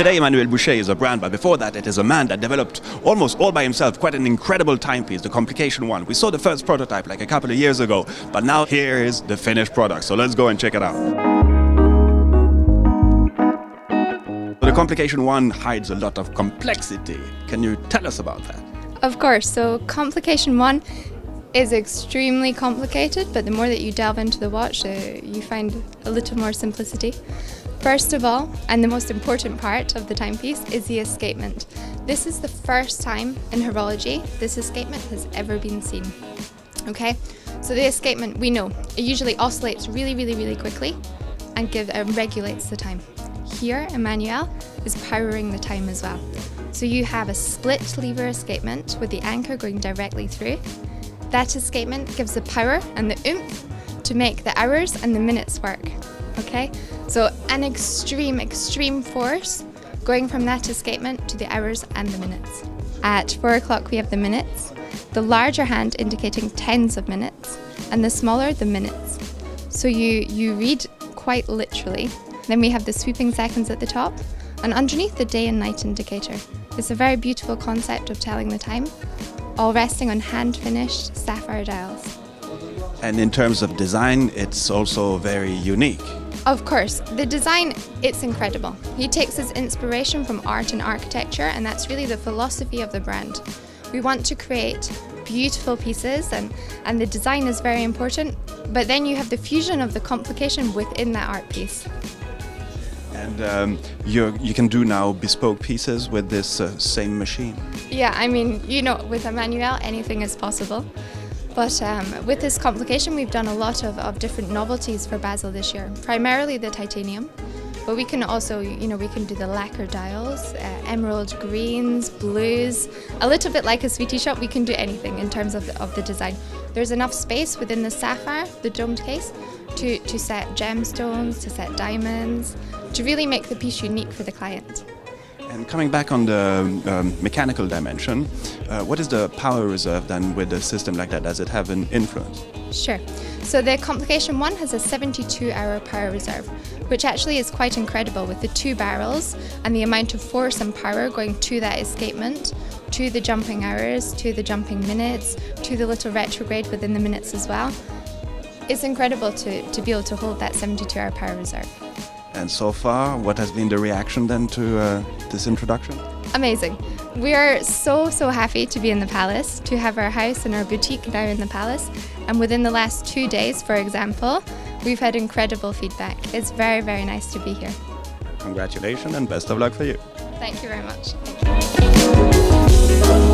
Today, Emmanuel Bouchet is a brand, but before that, it is a man that developed almost all by himself quite an incredible timepiece, the Complication One. We saw the first prototype like a couple of years ago, but now here is the finished product. So let's go and check it out. The Complication One hides a lot of complexity. Can you tell us about that? Of course. So Complication One is extremely complicated, but the more that you delve into the watch, you find a little more simplicity. First of all, and the most important part of the timepiece, is the escapement. This is the first time in horology this escapement has ever been seen. Okay, so the escapement, we know, it usually oscillates really quickly and regulates the time. Here, Emmanuel is powering the time as well. So you have a split lever escapement with the anchor going directly through. That escapement gives the power and the oomph to make the hours and the minutes work. Okay, so an extreme force going from that escapement to the hours and the minutes. At 4 o'clock we have the minutes, the larger hand indicating tens of minutes, and the smaller the minutes. So you read quite literally. Then we have the sweeping seconds at the top, and underneath the day and night indicator. It's a very beautiful concept of telling the time, all resting on hand-finished sapphire dials. And in terms of design, it's also very unique. Of course, the design, it's incredible. He takes his inspiration from art and architecture, and that's really the philosophy of the brand. We want to create beautiful pieces, and the design is very important, but then you have the fusion of the complication within that art piece. And you can do now bespoke pieces with this same machine. Yeah, I mean, you know, with Emmanuel, anything is possible. But with this complication, we've done a lot of different novelties for Basel this year, primarily the titanium. But we can also, you know, we can do the lacquer dials, emerald greens, blues. A little bit like a sweetie shop, we can do anything in terms of the design. There's enough space within the sapphire, the domed case, to set gemstones, to set diamonds, to really make the piece unique for the client. And coming back on the mechanical dimension, what is the power reserve then with a system like that? Does it have an influence? Sure. So the Complication One has a 72-hour power reserve, which actually is quite incredible with the 2 barrels and the amount of force and power going to that escapement, to the jumping hours, to the jumping minutes, to the little retrograde within the minutes as well. It's incredible to be able to hold that 72-hour power reserve. And so far, what has been the reaction then to this introduction? Amazing. We are so happy to be in the palace, to have our house and our boutique now in the palace. And within the last 2 days, for example, we've had incredible feedback. It's very nice to be here. Congratulations and best of luck for you. Thank you very much. Thank you.